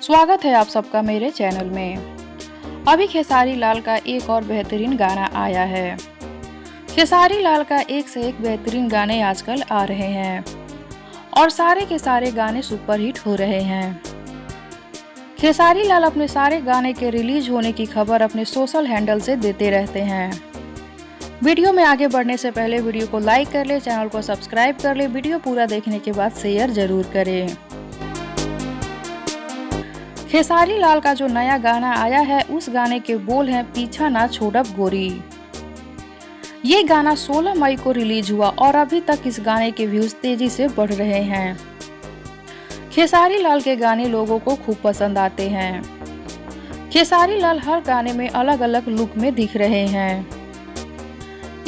स्वागत है आप सबका मेरे चैनल में। अभी खेसारी लाल का एक और बेहतरीन गाना आया है। खेसारी लाल का एक से एक बेहतरीन गाने आजकल आ रहे हैं और सारे के सारे गाने सुपरहिट हो रहे हैं। खेसारी लाल अपने सारे गाने के रिलीज होने की खबर अपने सोशल हैंडल से देते रहते हैं। वीडियो में आगे बढ़ने से पहले वीडियो को लाइक कर ले, चैनल को सब्सक्राइब कर ले। वीडियो पूरा देखने के बाद शेयर जरूर करें। खेसारी लाल का जो नया गाना आया है उस गाने के बोल हैं पीछा ना छोड़ब गोरी। ये गाना 16 मई को रिलीज हुआ और अभी तक इस गाने के व्यूज तेजी से बढ़ रहे हैं। खेसारी लाल के गाने लोगों को खूब पसंद आते हैं। खेसारी लाल हर गाने में अलग अलग लुक में दिख रहे हैं।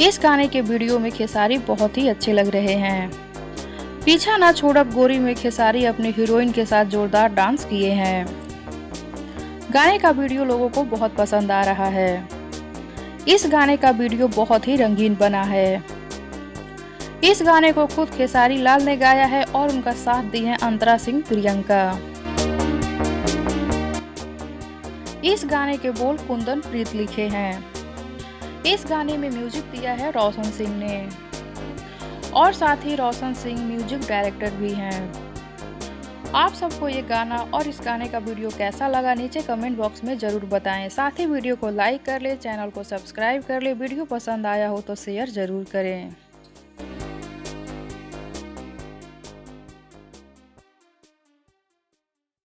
इस गाने के वीडियो में खेसारी बहुत ही अच्छे लग रहे हैं। पीछा ना छोड़ब गोरी में खेसारी अपनी हीरोइन के साथ जोरदार डांस किए हैं। गाने का वीडियो लोगों को बहुत पसंद आ रहा है। इस गाने का वीडियो बहुत ही रंगीन बना है। इस गाने को खुद खेसारी लाल ने गाया है और उनका साथ दी है अंतरा सिंह प्रियंका। इस गाने के बोल कुंदन प्रीत लिखे हैं। इस गाने में म्यूजिक दिया है रोशन सिंह ने और साथ ही रोशन सिंह म्यूजिक डायरेक्टर भी हैं। आप सबको ये गाना और इस गाने का वीडियो कैसा लगा नीचे कमेंट बॉक्स में ज़रूर बताएं। साथ ही वीडियो को लाइक कर ले, चैनल को सब्सक्राइब कर ले। वीडियो पसंद आया हो तो शेयर ज़रूर करें।